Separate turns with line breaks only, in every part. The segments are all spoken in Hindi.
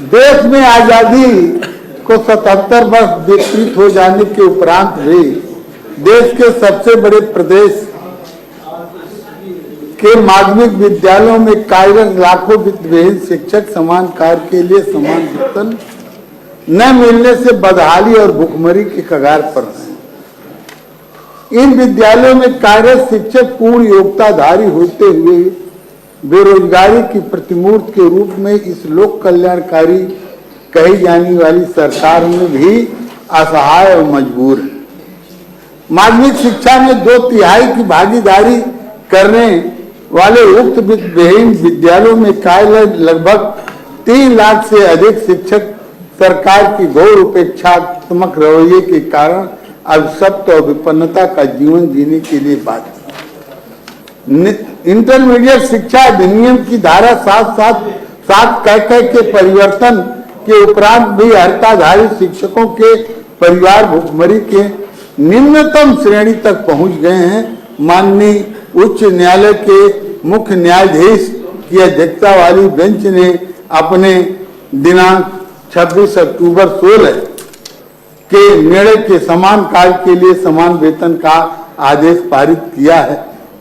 देश में आजादी को 77 वर्ष विस्तृत हो जाने के उपरांत भी देश के सबसे बड़े प्रदेश के माध्यमिक विद्यालयों में कार्यरत लाखों वित्तविहीन शिक्षक समान कार्य के लिए समान वेतन न मिलने से बदहाली और भुखमरी के कगार पर हैं। इन विद्यालयों में कार्यरत शिक्षक पूर्ण योग्यताधारी होते हुए बेरोजगारी की प्रतिमूर्ति के रूप में इस लोक कल्याणकारी कही जाने वाली सरकार में भी असहाय और मजबूर है। माध्यमिक शिक्षा में 2/3 की भागीदारी करने वाले उक्त वित्तविहीन विद्यालयों में कार्यरत लगभग 3 लाख से अधिक शिक्षक सरकार की घोर उपेक्षात्मक रवैये के कारण अभिशप्त और विपन्नता का जीवन जीने के लिए बाध्य। इंटरमीडिएट शिक्षा अधिनियम की धारा 7 कह के परिवर्तन के उपरांत भी अर्हताधारी शिक्षकों के परिवार भुखमरी के निम्नतम श्रेणी तक पहुंच गए हैं। माननीय उच्च न्यायालय के मुख्य न्यायाधीश की अध्यक्षता वाली बेंच ने अपने दिनांक 26 अक्टूबर 16 के निर्णय के समान कार्य के लिए समान वेतन का आदेश पारित किया है,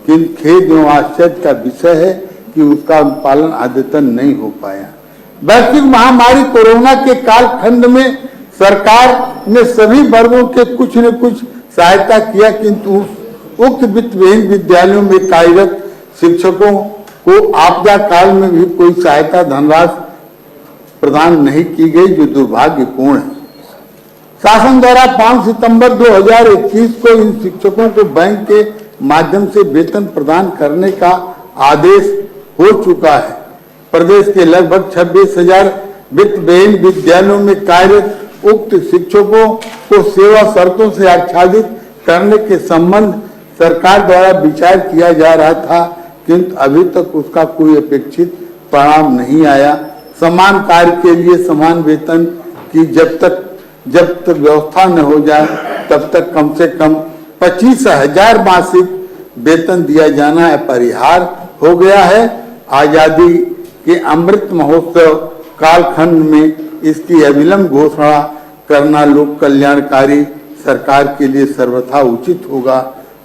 किंतु खेद एवं आश्चर्य का विषय है कि उसका पालन अद्यतन नहीं हो पाया। वैश्विक महामारी कोरोना के कालखंड में सरकार ने सभी वर्गों के कुछ न कुछ सहायता किया, किंतु उक्त वित्तविहीन विद्यालयों में कार्यरत शिक्षकों को आपदा काल में भी कोई सहायता धनराशि प्रदान नहीं की गई, जो दुर्भाग्यपूर्ण है। शासन द्वारा 5 सितंबर 2021 को इन शिक्षकों को बैंक के माध्यम से वेतन प्रदान करने का आदेश हो चुका है। प्रदेश के लगभग 26,000 वित्तविहीन विद्यालयों में कार्यरत उक्त शिक्षकों को सेवा शर्तों से आच्छादित करने के संबंध सरकार द्वारा विचार किया जा रहा था, किंतु अभी तक उसका कोई अपेक्षित परिणाम नहीं आया। समान कार्य के लिए समान वेतन की जब तक व्यवस्था न हो जाए तब तक कम से कम 25,000 मासिक वेतन दिया जाना अपरिहार्य हो गया है। आजादी के अमृत महोत्सव कालखंड में इसकी अविलंब घोषणा करना लोक कल्याणकारी सरकार के लिए सर्वथा उचित होगा।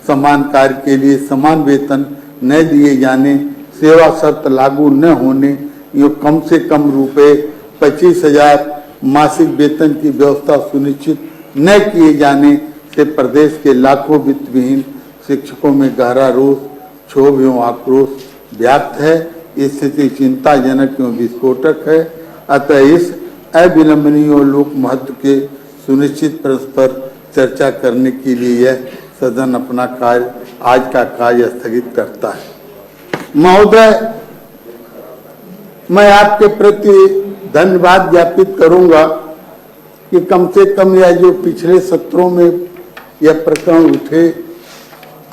समान कार्य के लिए समान वेतन न दिए जाने, सेवा शर्त लागू न होने, यो कम से कम रुपए 25,000 मासिक वेतन की व्यवस्था सुनिश्चित न किए जाने से प्रदेश के लाखों वित्तविहीन शिक्षकों में गहरा रोष, क्षोभ एवं आक्रोश व्याप्त है। स्थिति चिंताजनक एवं विस्फोटक है। अतः इस अविलंबनीय और लोक महत्व के सुनिश्चित परस्पर चर्चा करने के लिए यह सदन अपना कार्य आज का कार्य स्थगित करता है। महोदय, मैं आपके प्रति धन्यवाद ज्ञापित करूंगा कि कम से कम यह जो पिछले सत्रों में यह प्रकरण उठे,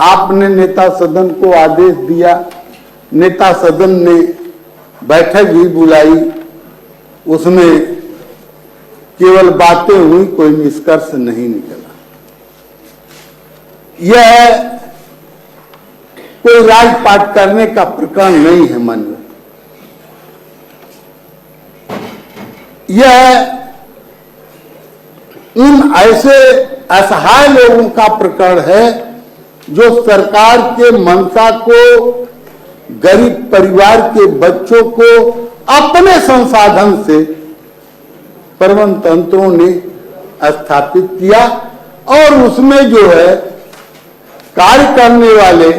आपने नेता सदन को आदेश दिया, नेता सदन ने बैठक भी बुलाई, उसमें केवल बातें हुई, कोई निष्कर्ष नहीं निकला। यह कोई राजपाट करने का प्रकरण नहीं है। मन में यह उन ऐसे असहाय लोगों का प्रकरण है जो सरकार के मंशा को, गरीब परिवार के बच्चों को अपने संसाधन से प्रबंध तंत्रों ने स्थापित किया और उसमें जो है कार्य करने वाले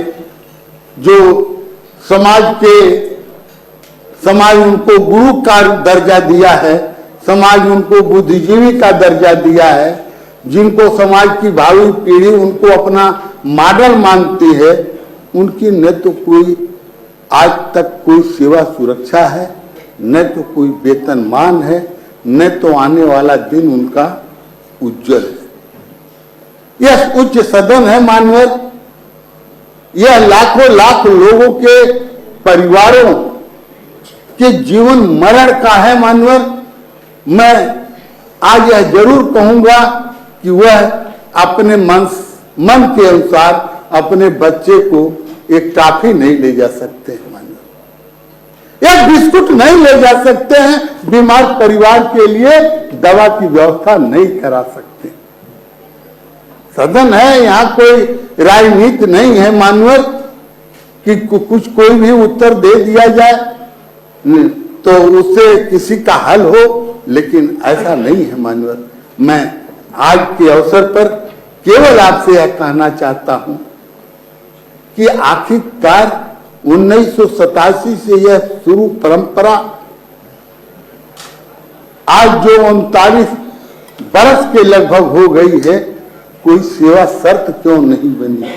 जो समाज उनको गुरु का दर्जा दिया है, समाज उनको बुद्धिजीवी का दर्जा दिया है, जिनको समाज की भावी पीढ़ी उनको अपना मॉडल मानती है, उनकी न तो कोई आज तक कोई सेवा सुरक्षा है, न तो कोई वेतनमान है, न तो आने वाला दिन उनका उज्जवल है। यह उच्च सदन है माननीय, यह लाखों लाख लोगों के परिवारों के जीवन मरण का है माननीय। मैं आज यह जरूर कहूंगा कि वह अपने मन के अनुसार अपने बच्चे को एक टॉफी नहीं ले जा सकते माननीय। एक बिस्कुट नहीं ले जा सकते हैं, बीमार परिवार के लिए दवा की व्यवस्था नहीं करा सकते। सदन है, यहाँ कोई राजनीति नहीं है मानवर कि कुछ कोई भी उत्तर दे दिया जाए तो उससे किसी का हल हो, लेकिन ऐसा नहीं है मानवर। मैं आज के अवसर पर केवल आपसे यह कहना चाहता हूं कि आखिरकार 1987 से यह शुरू परंपरा आज जो 39 बरस के लगभग हो गई है, कोई सेवा शर्त क्यों नहीं बनी?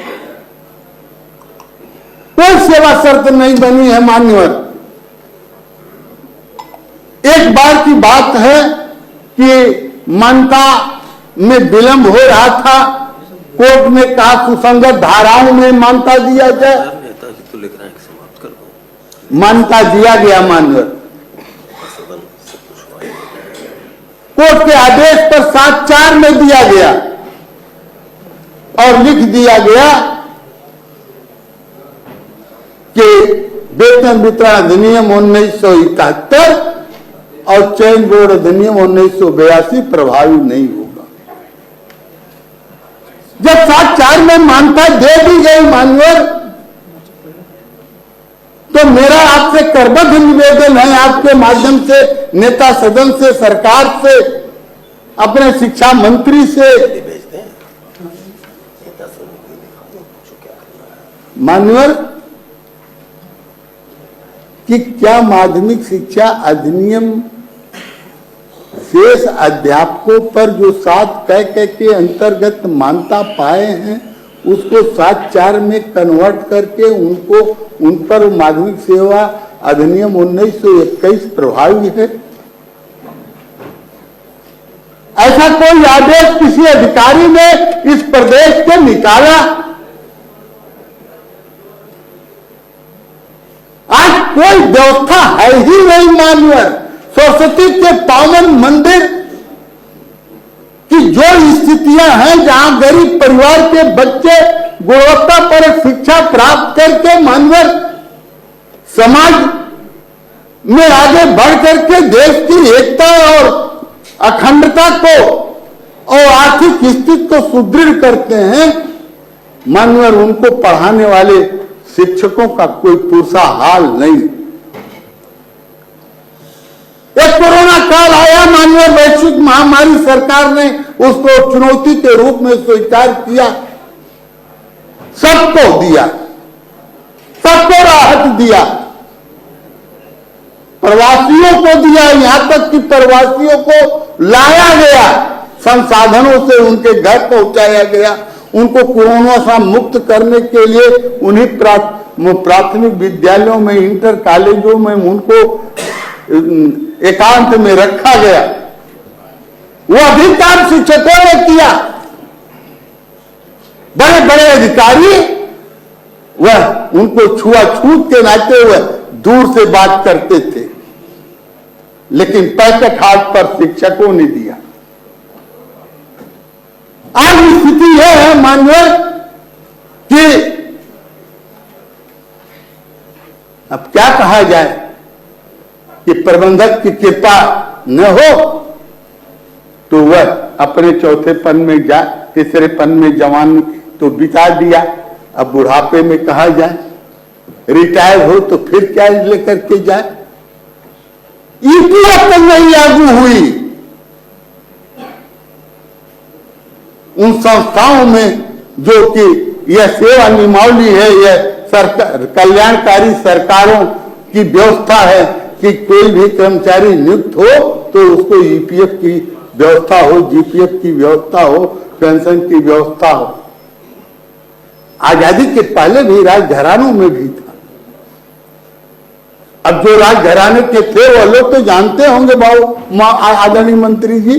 कोई सेवा शर्त नहीं बनी है मान्यवर। एक बार की बात है कि मान्यता में विलंब हो रहा था, कोर्ट ने कहा सुसंगत धाराओं में मान्यता दिया जाए, मान्यता दिया गया मान्यवर। कोर्ट के आदेश पर 7/4 में दिया गया और लिख दिया गया कि वेतन वितरण अधिनियम 1971 और चयन बोर्ड अधिनियम 1982 प्रभावी नहीं होगा। जब 7/4 में मान्यता दे दी गई मान्यवर, तो मेरा आपसे करबद्ध निवेदन है, आपके माध्यम से नेता सदन से, सरकार से, अपने शिक्षा मंत्री से, मान्यवर, कि क्या माध्यमिक शिक्षा अधिनियम शेष अध्यापकों पर जो 7 कह के अंतर्गत मान्यता पाए हैं, उसको 7/4 में कन्वर्ट करके उन पर माध्यमिक सेवा अधिनियम 1921 प्रभावी है? ऐसा कोई आदेश किसी अधिकारी ने इस प्रदेश से निकाला? आज कोई व्यवस्था है ही नहीं मान्यवर। सरस्वती के पावन मंदिर की जो स्थितियां हैं, जहां गरीब परिवार के बच्चे गुणवत्ता पर शिक्षा प्राप्त करके मानवर समाज में आगे बढ़ करके देश की एकता और अखंडता को और आर्थिक स्थिति को सुदृढ़ करते हैं, मानवर उनको पढ़ाने वाले शिक्षकों का कोई पुरसा हाल नहीं। एक कोरोना काल आया मानवर, वैश्विक महामारी, सरकार ने उसको चुनौती के रूप में स्वीकार किया, सबको दिया, सबको राहत दिया, प्रवासियों को दिया, यहां तक कि प्रवासियों को लाया गया, संसाधनों से उनके घर पहुंचाया गया, उनको कोरोना से मुक्त करने के लिए उन्हीं प्राथमिक विद्यालयों में, इंटर कॉलेजों में उनको एकांत में रखा गया। वो अभी काम शिक्षकों ने किया। बड़े बड़े अधिकारी वह उनको छुआछूत के नाते हुए दूर से बात करते थे, लेकिन पैकेट हाथ पर शिक्षकों ने दिया। आज स्थिति यह है माननीय कि अब क्या कहा जाए कि प्रबंधक की कृपा न हो तो वह अपने चौथे पन में जाए, तीसरे पन में जवान तो बिता दिया, अब बुढ़ापे में कहा जाए, रिटायर हो तो फिर क्या लेकर के जाए। ईपीएफ तक नहीं लागू हुई। उन संस्थाओं में जो कि यह सेवा नियमावली है, यह सरकार कल्याणकारी सरकारों की व्यवस्था है कि कोई भी कर्मचारी नियुक्त हो तो उसको ईपीएफ की व्यवस्था हो, जीपीएफ की व्यवस्था हो, पेंशन की व्यवस्था हो। आजादी के पहले भी राजघरानों में भी था। अब जो राजघराने के थे वो लोग तो जानते होंगे बाबू आदरणीय मंत्री जी,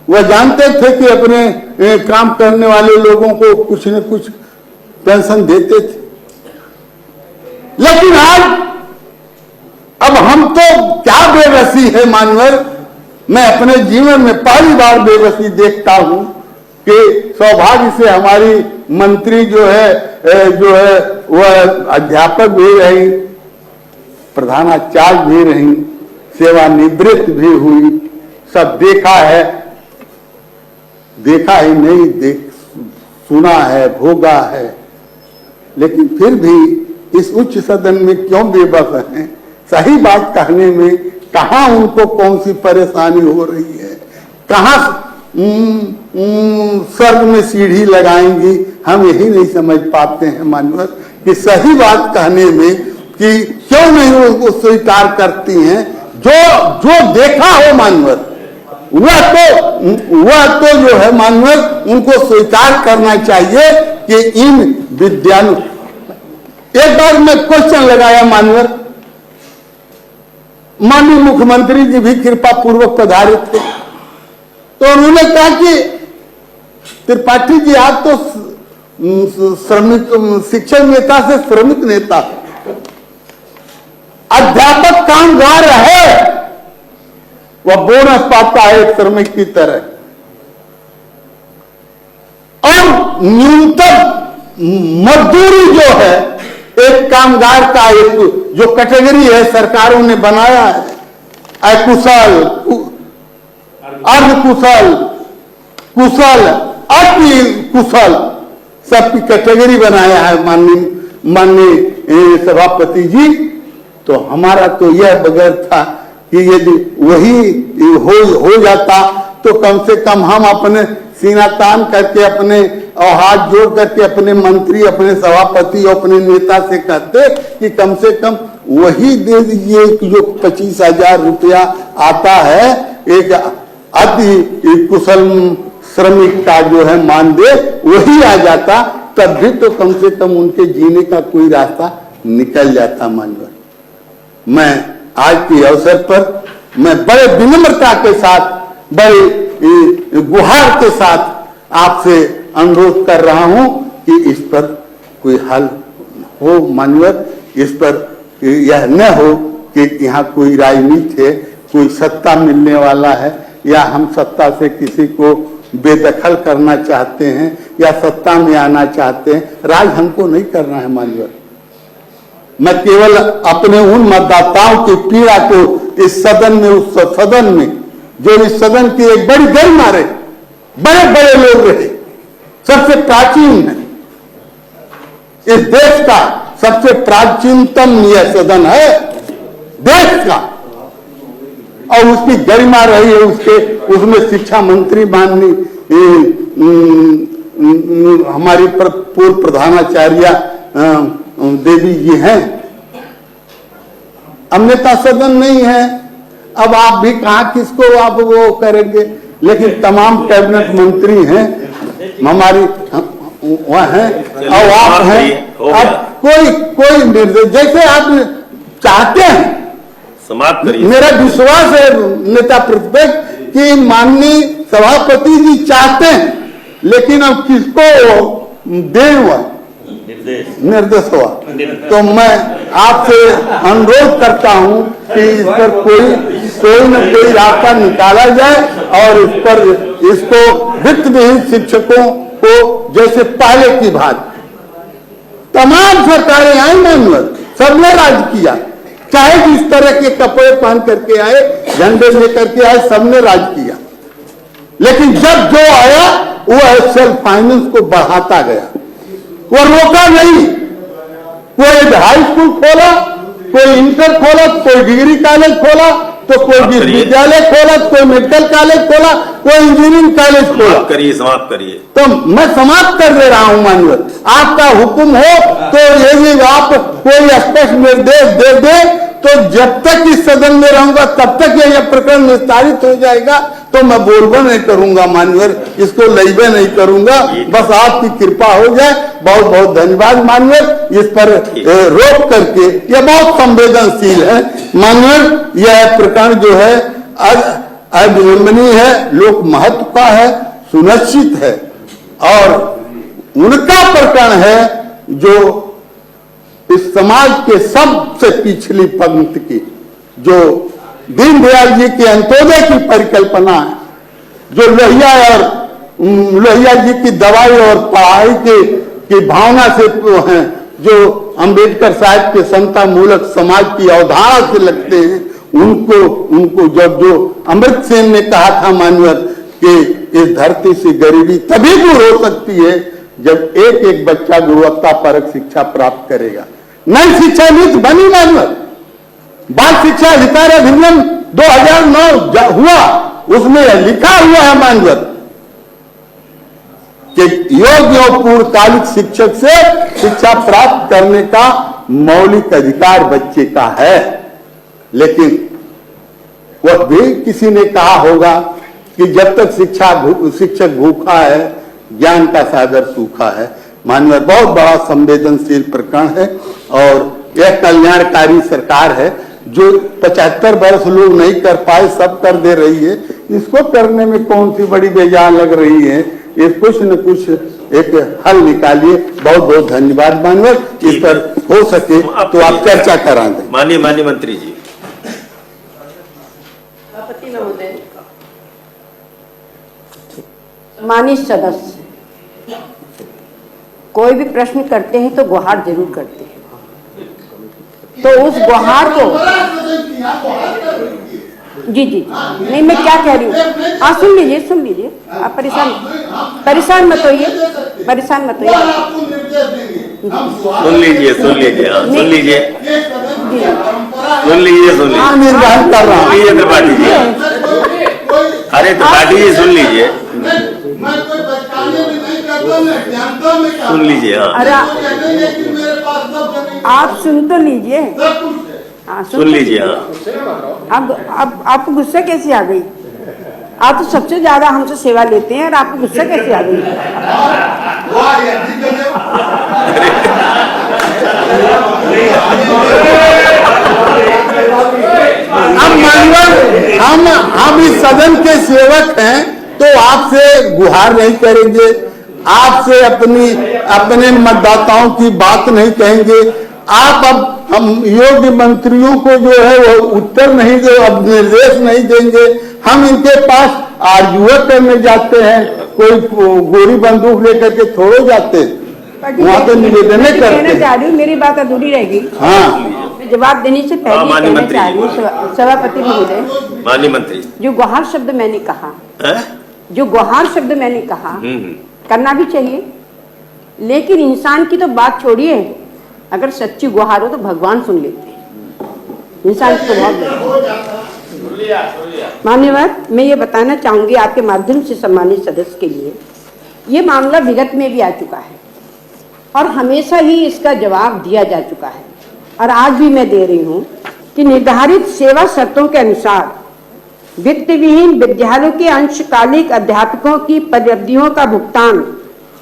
वह जानते थे कि अपने काम करने वाले लोगों को कुछ न कुछ पेंशन देते थे। लेकिन आज अब हम तो क्या बेबसी है मानवर, मैं अपने जीवन में पहली बार बेबसी देखता हूं कि सौभाग्य से हमारी मंत्री जो है वह अध्यापक भी रही, प्रधानाचार्य भी रही, सेवानिवृत्त भी हुई, सब देखा है, देखा ही नहीं, देख सुना है, भोगा है, लेकिन फिर भी इस उच्च सदन में क्यों बेबस हैं? सही बात कहने में कहाँ उनको कौन सी परेशानी हो रही है, कहाँ स्वर्ग में सीढ़ी लगाएंगी, हम यही नहीं समझ पाते हैं मान्यवर कि सही बात कहने में कि क्यों नहीं उसको स्वीकार करती हैं। जो देखा हो मान्यवर वह तो जो है मान्यवर उनको स्वीकार करना चाहिए कि इन विद्यालयों। एक बार मैं क्वेश्चन लगाया मान्यवर, माननीय मुख्यमंत्री जी भी कृपा पूर्वक पधारे थे, तो उन्होंने कहा कि त्रिपाठी जी आप तो श्रमिक शिक्षक नेता से श्रमिक नेता, अध्यापक कामगार है, वह बोनस पाता है एक श्रमिक की तरह, और न्यूनतम मजदूरी जो है एक कामगार का एक जो कैटेगरी है सरकारों ने बनाया है, अकुशल, अर्धकुशल, कुशल, अति कुशल, सबकी कैटेगरी बनाया है माननीय सभापति जी। तो हमारा तो यह बगैर था कि यदि वही हो जाता तो कम से कम हम अपने सीना तान करके, अपने और हाथ जोड़ करके अपने मंत्री, अपने सभापति, अपने नेता से कहते कि कम से कम वही दे दीजिए जो 25,000 रुपया आता है एक अति कुशल श्रमिक का जो है मानदेय, वही आ जाता, तब भी तो कम से कम उनके जीने का कोई रास्ता निकल जाता। मानवर मैं आज के अवसर पर मैं बड़े विनम्रता के साथ, बड़े गुहार के साथ आपसे अनुरोध कर रहा हूं कि इस पर कोई हल हो मान्यवर, इस पर यह न हो कि यहाँ कोई राजनीति है, कोई सत्ता मिलने वाला है, या हम सत्ता से किसी को बेदखल करना चाहते हैं या सत्ता में आना चाहते हैं। राज हमको नहीं करना है मान्यवर। मैं केवल अपने उन मतदाताओं की पीड़ा को इस सदन में, उस सदन में जो इस सदन की एक बड़ी गरिमा रहे, बड़े बड़े लोग रहे, सबसे प्राचीन है इस देश का, सबसे प्राचीनतम यह सदन है देश का, और उसकी गरिमा रही है, उसमें शिक्षा मंत्री माननीय हमारी पूर्व प्रधानाचार्य देवी जी हैं। अब नेता सदन नहीं है, अब आप भी कहा किसको आप वो करेंगे, लेकिन तमाम कैबिनेट मंत्री हैं हमारी, वह हैं और आप हैं। अब कोई निर्देश जैसे आप चाहते हैं,
समाप्त करिए।
मेरा विश्वास है नेता प्रतिपक्ष कि माननीय सभापति जी चाहते हैं, लेकिन अब किसको दें वह निर्देश हुआ। तो मैं आपसे अनुरोध करता हूं कि इस पर कोई न कोई रास्ता निकाला जाए और इस पर इसको वित्त विहीन शिक्षकों को जैसे पहले की बात, तमाम सरकारें आई मानवर, सबने राज किया, चाहे जिस तरह के कपड़े पहन करके आए, झंडे लेकर के आए, सबने राज किया, लेकिन जब जो आया वो सेल्फ फाइनेंस को बढ़ाता गया, वो रोका नहीं। कोई हाई स्कूल खोला, कोई इंटर खोला, कोई डिग्री कॉलेज खोला, तो कोई विश्वविद्यालय खोला, कोई मेडिकल कॉलेज खोला, कोई इंजीनियरिंग कॉलेज खोला।
समाप्त करिए।
तो मैं समाप्त कर दे रहा हूं मानवर, आपका हुक्म हो तो यदि आप कोई स्पष्ट निर्देश दे दे तो जब तक इस सदन में रहूंगा तब तक यह प्रकरण निस्तारित हो जाएगा, तो मैं बोलबा नहीं करूंगा मानवर, इसको लईबे नहीं करूंगा, बस आपकी कृपा हो जाए। बहुत बहुत धन्यवाद मानवर, इस पर रोक करके, यह बहुत संवेदनशील है मानवर, यह प्रकरण जो है अविलंबनीय है, लोक महत्व का है, सुनिश्चित है, और उनका प्रकरण है जो इस समाज के सबसे पिछली पंक्ति की, जो दीनदयाल जी के अंत्योदय की परिकल्पना है, जो लोहिया जी की दवाई और पढ़ाई की भावना से हैं, जो अंबेडकर साहब के समता मूलक समाज की अवधारणा से लगते हैं, उनको जब जो अमृत सेन ने कहा था मानवर कि इस धरती से गरीबी तभी दूर हो सकती है जब एक एक बच्चा गुणवत्ता परक शिक्षा प्राप्त करेगा। नई शिक्षा नीति बनी मानवर, बाल शिक्षा अधिकार अधिनियम 2009 हुआ, उसमें लिखा हुआ है मानवर कि योग्य और पूर्णकालिक शिक्षक से शिक्षा प्राप्त करने का मौलिक अधिकार बच्चे का है। लेकिन वह भी किसी ने कहा होगा कि जब तक शिक्षक भूखा है, ज्ञान का सागर सूखा है। मानवर बहुत बड़ा संवेदनशील प्रकरण है और यह कल्याणकारी सरकार है जो 75 वर्ष लोग नहीं कर पाए, सब कर दे रही है। इसको करने में कौन सी बड़ी बेजान लग रही है, ये कुछ न कुछ एक हल निकालिए। बहुत बहुत धन्यवाद मानवर, इस पर हो सके तो आप चर्चा करा दें।
माननीय मंत्री जी।
सभापति महोदय, माननीय सदस्य, कोई भी प्रश्न करते हैं तो गुहार जरूर करते हैं, तो उस गुहार को जी नहीं, मैं क्या कह रही हूँ, हाँ सुन लीजिए, आप परेशान मत होइए।
सुन लीजिए।
हाँ, निर्वाह कर रहा हूँ।
त्रिपाठी जी, अरे त्रिपाठी जी सुन लीजिए। सुन लीजिए।
अरे आप सुन तो लीजिए। हाँ
सुन लीजिए।
अब आपको गुस्सा कैसे आ गई? आप तो सबसे ज्यादा हमसे सेवा लेते हैं और आपको गुस्सा कैसे आ गई?
अब मानवर हम इस सदन के सेवक हैं तो आपसे गुहार नहीं करेंगे, आपसे अपने मतदाताओं की बात नहीं कहेंगे। आप अब हम योग्य मंत्रियों को जो है वो उत्तर नहीं दे, अब निर्देश नहीं देंगे। हम इनके पास आर्जुआ करने जाते हैं, कोई गोली बंदूक लेकर के थोड़े जाते, वहाँ तो निवेदन करते हैं।
मेरी बात अधूरी रहेगी।
हाँ,
जवाब देने से पहले कहना चाह रही हूँ सभापति महोदय,
माननीय मंत्री,
जो गुहार शब्द मैंने कहा, करना भी चाहिए, लेकिन इंसान की तो बात छोड़िए, अगर सच्ची गुहार हो तो भगवान सुन लेते हैं। इंसान को बहुत मान्यवर, मैं ये बताना चाहूंगी आपके माध्यम से सम्मानित सदस्य के लिए, ये मामला विगत में भी आ चुका है और हमेशा ही इसका जवाब दिया जा चुका है और आज भी मैं दे रही हूँ कि निर्धारित सेवा शर्तों के अनुसार वित्त विहीन विद्यालयों के अंशकालिक अध्यापकों की परिवृत्तियों का भुगतान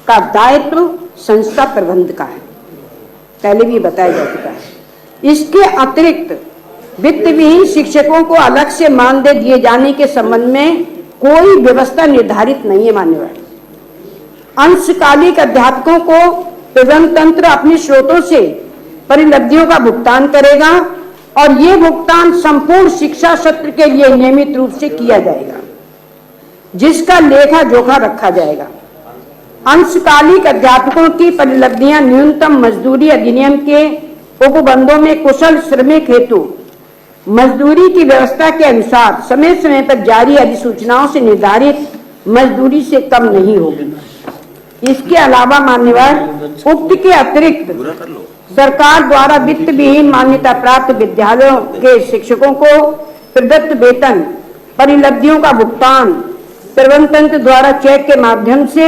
का दायित्व संस्था प्रबंध का है, पहले भी बताया जा चुका है। इसके अतिरिक्त वित्त विहीन शिक्षकों को अलग से मानदेय दिए जाने के संबंध में कोई व्यवस्था निर्धारित नहीं है। मान्यवर, अंशकालिक अध्यापकों को प्रबंध तंत्र अपने स्रोतों से परिलब्धियों का भुगतान करेगा और ये भुगतान संपूर्ण शिक्षा सत्र के लिए नियमित रूप से किया जाएगा, जिसका लेखा जोखा रखा जाएगा। अंशकालिक अध्यापकों की परिलब्धियां न्यूनतम मजदूरी अधिनियम के उपबंधों में कुशल श्रमिक हेतु मजदूरी की व्यवस्था के अनुसार समय समय पर जारी अधिसूचनाओं से निर्धारित मजदूरी से कम नहीं होगी। इसके अलावा मान्यवर, उक्त के अतिरिक्त सरकार द्वारा वित्त विहीन मान्यता प्राप्त विद्यालयों के शिक्षकों को प्रदत्त वेतन परिलब्धियों का भुगतान प्रबंध तंत्र द्वारा चेक के माध्यम से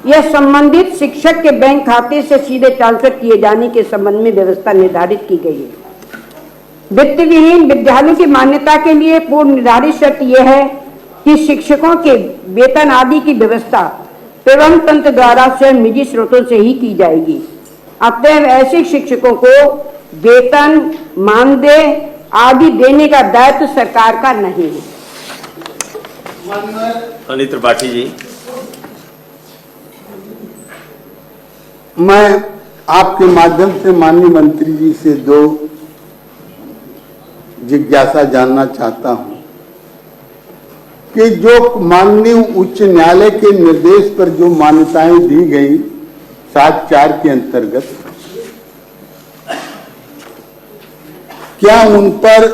यह संबंधित शिक्षक के बैंक खाते से सीधे ट्रांसफर किए जाने के संबंध में व्यवस्था निर्धारित की गई है। वित्त विहीन विद्यालयों की मान्यता के लिए पूर्व निर्धारित शर्त यह है कि शिक्षकों के वेतन आदि की व्यवस्था प्रबंध तंत्र द्वारा स्वयं निजी स्रोतों से ही की जाएगी। अतएव ऐसे शिक्षकों को वेतन मानदेय आदि देने का दायित्व सरकार का नहीं है।
अनिल त्रिपाठी जी,
मैं आपके माध्यम से माननीय मंत्री जी से दो जिज्ञासा जानना चाहता हूं कि जो माननीय उच्च न्यायालय के निर्देश पर जो मान्यताएं दी गई 7(4) के अंतर्गत, क्या उन पर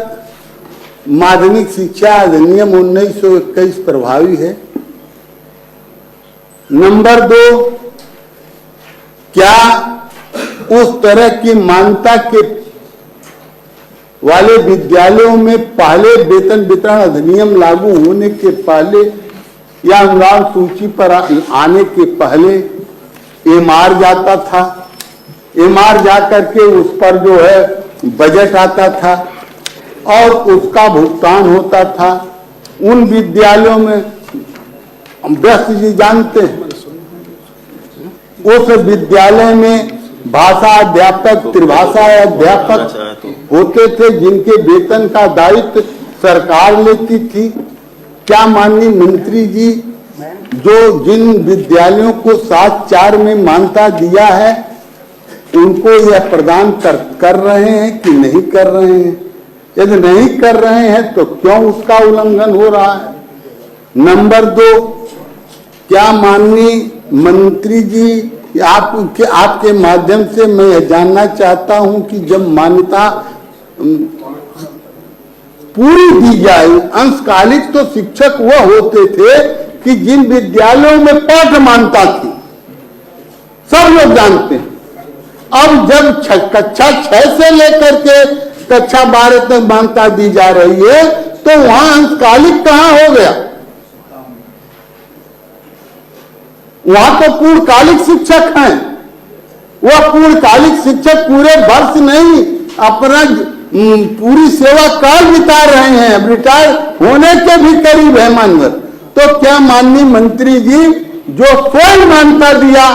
माध्यमिक शिक्षा अधिनियम 1921 प्रभावी है? नंबर 2, क्या उस तरह की मान्यता के वाले विद्यालयों में पहले वेतन वितरण अधिनियम लागू होने के पहले या अनुदान सूची पर आने के पहले एमआर जाता था, एमआर जाकर के उस पर जो है बजट आता था और उसका भुगतान होता था? उन विद्यालयों में व्यस्त जी जानते हैं, उस विद्यालय में भाषा अध्यापक, त्रिभाषा अध्यापक होते थे जिनके वेतन का दायित्व सरकार लेती थी। क्या माननीय मंत्री जी जो जिन विद्यालयों को 7/4 में मान्यता दिया है उनको यह प्रदान कर रहे हैं कि नहीं कर रहे हैं? यदि नहीं कर रहे हैं तो क्यों उसका उल्लंघन हो रहा है? नंबर 2, क्या माननीय मंत्री जी आपके माध्यम से मैं यह जानना चाहता हूं कि जब मान्यता पूरी दी जाए, अंशकालिक तो शिक्षक वह होते थे कि जिन विद्यालयों में पाठ मान्यता थी, सब लोग जानते हैं। अब जब कक्षा 6 से लेकर के कक्षा 12 तक मान्यता दी जा रही है तो वहां अंशकालिक कहां हो गया? वहां तो पूर्णकालिक शिक्षक हैं। वह पूर्णकालिक शिक्षक पूरे वर्ष नहीं अपना पूरी सेवा काल बिता रहे हैं, अब रिटायर होने के भी करीब है मानवर। तो क्या माननीय मंत्री जी जो स्वयं मान्यता दिया,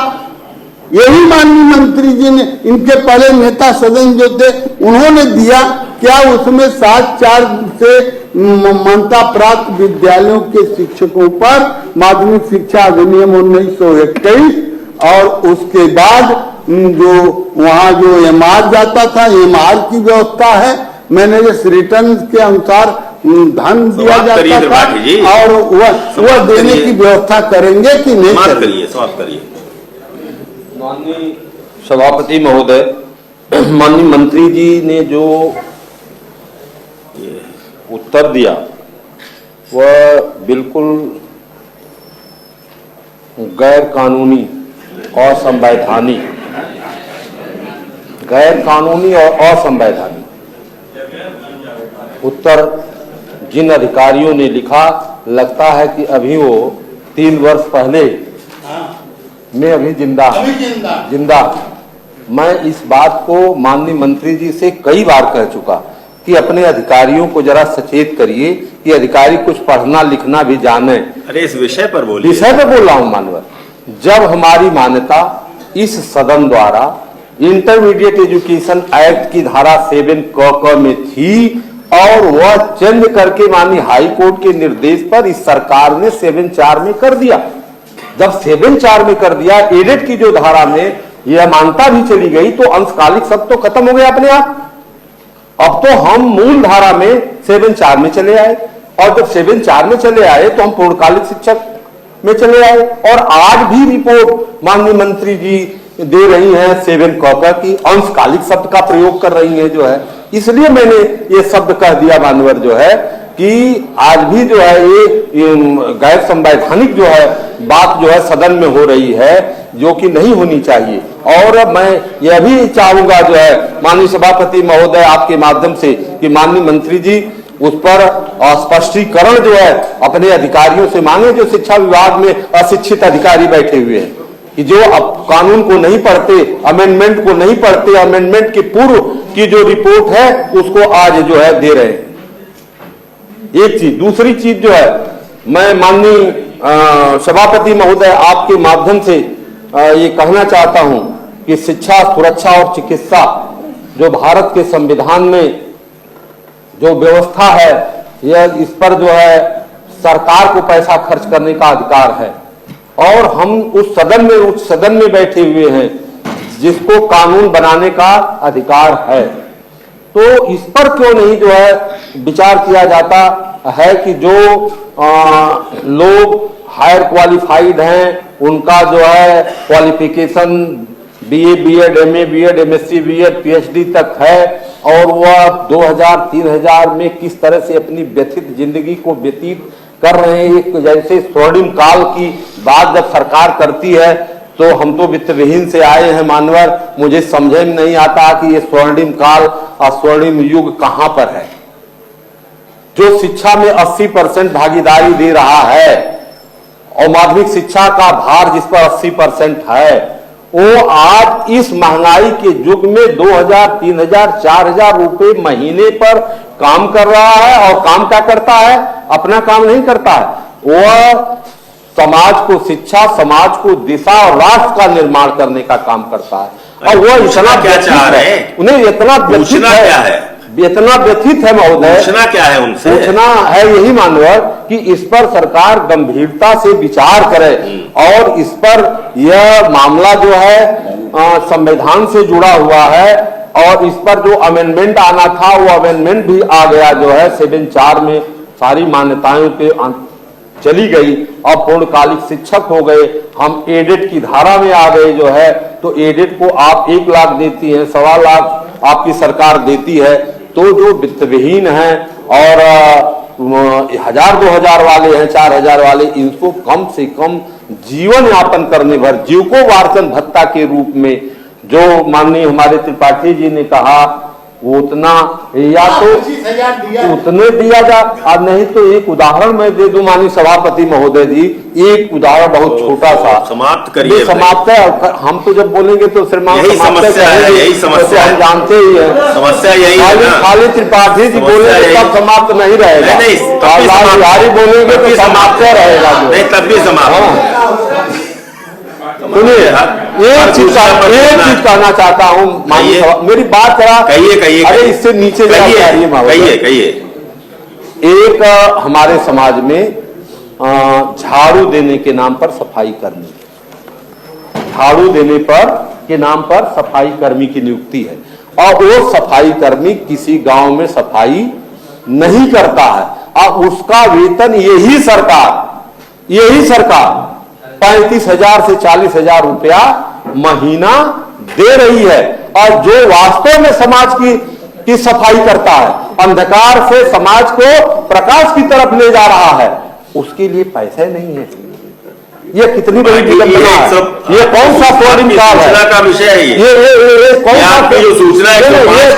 यही माननीय मंत्री जी ने, इनके पहले नेता सदन जो थे उन्होंने दिया, क्या उसमें 7/4 से मान्यता प्राप्त विद्यालयों के शिक्षकों पर माध्यमिक शिक्षा अधिनियम 1921 और उसके बाद जो वहां जो एमआर जाता था, एमआर की व्यवस्था है, मैनेजर्स रिटर्न के अनुसार धन दिया जाता था और वह देने की व्यवस्था करेंगे कि नहीं करेंगे?
माननीय सभापति महोदय, माननीय मंत्री जी ने जो उत्तर दिया वह बिल्कुल गैर कानूनी और असंवैधानिक, गैर कानूनी और असंवैधानिक उत्तर जिन अधिकारियों ने लिखा, लगता है कि अभी वो 3 वर्ष पहले मैं अभी जिंदा। मैं इस बात को माननीय मंत्री जी से कई बार कह चुका कि अपने अधिकारियों को जरा सचेत करिए कि अधिकारी कुछ पढ़ना लिखना भी जाने।
अरे इस विषय पर बोलिए।
विषय पर बोल रहा हूं मानवर। जब हमारी मान्यता इस सदन द्वारा इंटरमीडिएट एजुकेशन एक्ट की धारा 7 क में थी और वह चेंज करके माननीय हाई कोर्ट के निर्देश पर इस सरकार ने 7/4 में कर दिया। जब 7/4 में कर दिया, एडेड की जो धारा में यह मान्यता भी चली गई तो अंशकालिक सब तो खत्म हो गया अपने आप। अब तो हम मूल धारा में 7/4 में चले आए और जब 7/4 में चले आए तो हम पूर्णकालिक शिक्षक में चले आए और आज भी रिपोर्ट माननीय मंत्री जी दे रही हैं 7 क की अंशकालिक शब्द का प्रयोग कर रही है जो है। इसलिए मैंने ये शब्द कह दिया मानवर जो है कि आज भी जो है ये गैर संवैधानिक जो है बात जो है सदन में हो रही है जो कि नहीं होनी चाहिए। और मैं यह भी चाहूंगा जो है माननीय सभापति महोदय आपके माध्यम से कि माननीय मंत्री जी उस पर स्पष्टीकरण जो है अपने अधिकारियों से मांगे जो शिक्षा विभाग में अशिक्षित अधिकारी बैठे हुए हैं कि जो अब कानून को नहीं पढ़ते, अमेंडमेंट को नहीं पढ़ते, अमेंडमेंट के पूर्व की जो रिपोर्ट है उसको आज जो है दे रहे हैं। एक चीज, दूसरी चीज जो है मैं माननीय सभापति महोदय आपके माध्यम से ये कहना चाहता हूं कि शिक्षा, सुरक्षा और चिकित्सा जो भारत के संविधान में जो व्यवस्था है यह इस पर जो है सरकार को पैसा खर्च करने का अधिकार है और हम उस सदन में बैठे हुए हैं जिसको कानून बनाने का अधिकार है। तो इस पर क्यों नहीं जो है विचार किया जाता है कि जो लोग हायर क्वालिफाइड हैं उनका जो है qualification BA, BEd, MA, BEd, MSc, BEd, PhD तक है, और वह 2000-3000 में किस तरह से अपनी व्यथित जिंदगी को व्यतीत कर रहे हैं। एक जैसे स्वर्णिम काल की बात जब सरकार करती है तो हम तो वित्तविहीन से आए हैं मानवर, मुझे समझ में नहीं आता कि ये स्वर्णिम काल और स्वर्णिम युग कहां पर है। जो शिक्षा में 80% भागीदारी दे रहा है और माध्यमिक शिक्षा का भार जिस पर 80% है, वो आज इस महंगाई के युग में 2000, 3000, 4000 रुपए महीने पर काम कर रहा है। और काम क्या करता है? अपना काम नहीं करता है, वह समाज को शिक्षा, समाज को दिशा और राष्ट्र का निर्माण करने का काम करता है। और वह इतना
क्या चाह रहे हैं?
उन्हें इतना
पूछना क्या है?
इतना व्यथित है महोदय।
पूछना क्या है उनसे?
पूछना है यही मानवर कि इस पर सरकार गंभीरता से विचार करे और इस पर यह मामला जो है संविधान से जुड़ा हुआ है, और इस पर जो अमेंडमेंट आना था वो अमेंडमेंट भी आ गया जो है 7(4) में सारी मान्यताएं पे चली गई और पूर्णकालिक शिक्षक हो गए। हम एडेड की धारा में आ गए जो है, तो एडेड को आप 1 लाख देती हैं, 1.25 लाख आपकी सरकार देती है। तो जो वित्तविहीन हैं और 1000-2000 वाले हैं, 4000 वाले, इनको कम से कम जीवन यापन करने भर जीविकोपार्जन भत्ता के रूप में जो माननीय हमारे त्रिपाठी जी ने कहा वो उतना या तो उतने दिया जा, और नहीं तो एक उदाहरण मैं दे दूं माननीय सभापति महोदय जी, एक उदाहरण बहुत छोटा सा।
समाप्त करिए।
समाप्त है, हम तो जब बोलेंगे तो श्रीमान
यही समस्या है, यही समस्या
हम जानते ही हैं।
समस्या यही है ना।
खाली त्रिपाठी जी बोलेंगे तब समाप्त नहीं रहेगा, और लाल बिहारी बोलेंगे तो समाप्त रहेगा।
नहीं, तब भी समाप्त।
सुनिए, एक चीज कहना चाहता हूँ, मेरी बात जरा
कहिए।
अरे इससे नीचे
कहिए।
एक हमारे समाज में झाड़ू देने के नाम पर सफाई कर्मी, झाड़ू देने पर के नाम पर सफाई कर्मी की नियुक्ति है, और वो सफाई कर्मी किसी गांव में सफाई नहीं करता है, और उसका वेतन यही सरकार 35,000 से 40,000 रुपया महीना दे रही है। और जो वास्तव में समाज की सफाई करता है, अंधकार से समाज को प्रकाश की तरफ ले जा रहा है, उसके लिए पैसे नहीं है। ये कितनी बड़ी विडंबना है। ये कौन सा स्वर्णिम काल है?
का विषय है
ये कौन सा
जो सूचना है,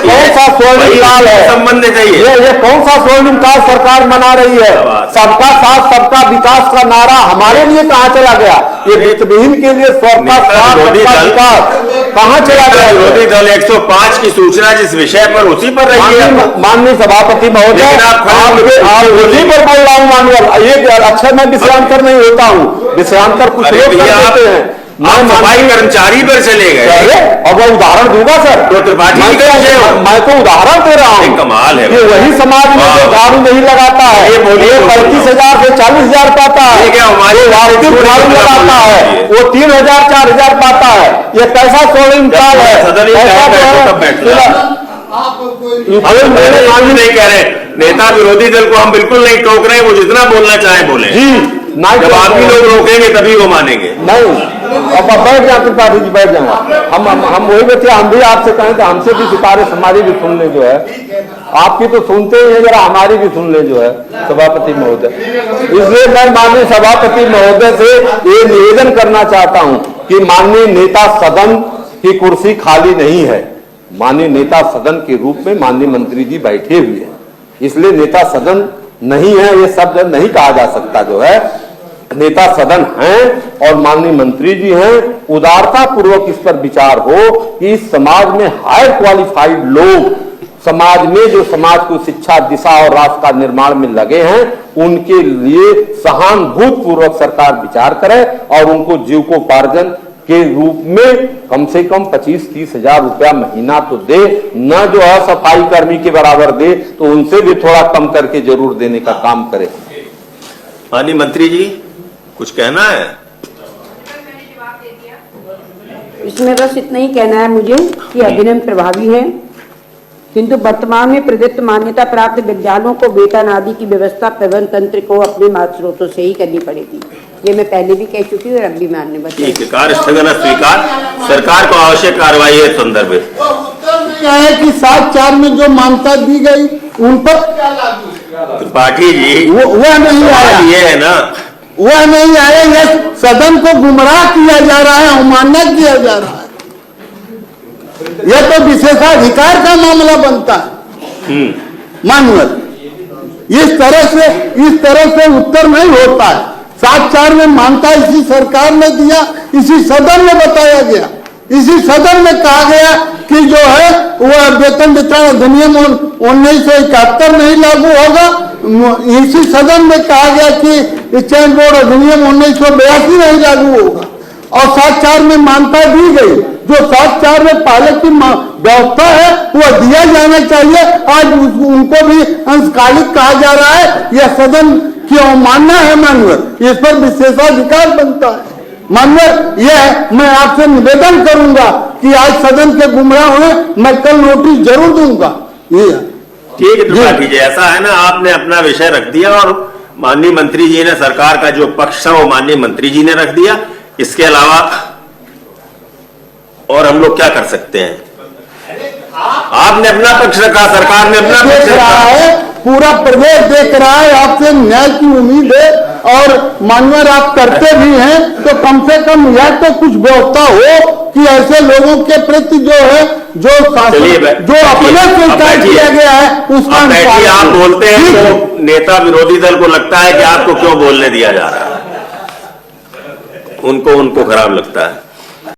कौन सा स्वर्णिम काल है?
संबंध चाहिए।
ये कौन सा स्वर्णिम काल सरकार मना रही है? सबका साथ सबका विकास का नारा हमारे लिए कहाँ चला गया? ये वित्तविहीन के लिए सबका साथ सबका विकास कहाँ चला गया?
विरोधी दल 105 की सूचना जिस विषय पर उसी पर रही है।
माननीय सभापति महोदय, उसी पर बोल रहा हूँ मानवर। ये अच्छा मैं विषयांतर नहीं होता हूँ, विषयांतर कुछ लोग कर देते हैं।
सफाई कर्मचारी पर चले गए।
अब मैं उदाहरण दूंगा सर,
तो त्रिपाठी
मैं तो उदाहरण दे रहा हूँ।
कमाल है।
ये वही समाज में जो झाड़ू नहीं लगाता है, ये 35,000 से 40,000 पाता है, जो वास्तविक झाड़ू लगाता है वो 3,000 4,000 पाता है। ये कैसा स्वर्णिम काल है?
हम नहीं कह रहे नेता विरोधी दल को हम बिल्कुल नहीं टोक रहे, वो जितना बोलना चाहे बोले
जी।
जब आदमी लोग रोकेंगे तभी वो मानेंगे।
नहीं, अब बैठ जाए त्रिपाठी जी, बैठ जाए। हम वही बैठे, हम भी आपसे कहें तो हमसे भी सितारे हमारी भी सुन ले जो है, आपकी तो सुनते ही है, जरा हमारी भी सुन ले जो है सभापति महोदय। इसलिए मैं माननीय सभापति महोदय से ये निवेदन करना चाहता हूं कि माननीय नेता सदन की कुर्सी खाली नहीं है। माननीय नेता सदन के रूप में माननीय मंत्री जी बैठे हुए हैं, इसलिए नेता सदन नहीं है ये शब्द नहीं कहा जा सकता जो है। नेता सदन हैं और माननीय मंत्री जी हैं। उदारता पूर्वक इस पर विचार हो कि इस समाज में हायर क्वालिफाइड लोग, समाज में जो समाज को शिक्षा, दिशा और राष्ट्र का निर्माण में लगे हैं, उनके लिए सहानुभूति पूर्वक सरकार विचार करे और उनको जीविकोपार्जन के रूप में कम से कम 25-30 हजार रुपया महीना तो दे, न जो है सफाई कर्मी के बराबर दे, तो उनसे भी थोड़ा कम करके जरूर देने का काम करे।
माननीय मंत्री जी कुछ कहना है?
इसमें बस इतना ही कहना है मुझे कि अधिनियम प्रभावी है, किंतु वर्तमान में प्रदत्त मान्यता प्राप्त विद्यालयों को वेतन आदि की व्यवस्था प्रबंधन तंत्र को अपने स्रोतों से ही करनी पड़ेगी। ये मैं पहले भी कह चुकी हूँ और अब भी माननीय बताया।
ठीक है, कार्य स्थगन स्वीकार, सरकार को आवश्यक कार्रवाई है संदर्भित।
क्या है कि 7/4 में जो मान्यता दी गई उन पर क्या लागू है?
त्रिपाठी जी,
वह नहीं आया,
ये है ना,
वह नहीं आया। यह सदन को गुमराह किया जा रहा है, अवमानना किया जा रहा है। यह तो विशेषाधिकार का मामला बनता है मानवर। इस तरह से उत्तर नहीं होता है। 7/4 में मानता इसी सरकार ने दिया, इसी सदन में बताया गया, इसी सदन में कहा गया कि जो है वह वेतन वितरण अधिनियम 1971 नहीं लागू होगा। इसी सदन में कहा गया कि चयन बोर्ड अधिनियम 1982 नहीं लागू होगा और 7/4 में मान्यता दी गई। जो 7/4 में पहले की व्यवस्था है वह दिया जाना चाहिए। आज उनको भी अंशकालिक कहा जा रहा है, यह सदन की अवमानना है मानवर। इस पर विशेषाधिकार बनता है मानवर। यह मैं आपसे निवेदन करूंगा कि आज सदन के गुमराह हुए, मैं कल नोटिस जरूर दूंगा। ये
ठीक है त्रिपाठी जी, ऐसा है ना, आपने अपना विषय रख दिया और माननीय मंत्री जी ने सरकार का जो पक्ष था वो माननीय मंत्री जी ने रख दिया। इसके अलावा और हम लोग क्या कर सकते हैं? आपने अपना पक्ष रखा, सरकार ने अपना पक्ष
देख रहा
रखा।
है, पूरा प्रदेश देख रहा है, आपसे न्याय की उम्मीद है और मानवर आप करते भी हैं, तो कम से कम यह तो कुछ व्यवस्था हो कि ऐसे लोगों के प्रति जो है जो अपने स्वीकार किया गया है उसका
आप बोलते हैं तो नेता विरोधी दल को लगता है कि आपको क्यों बोलने दिया जा रहा है, उनको खराब लगता है।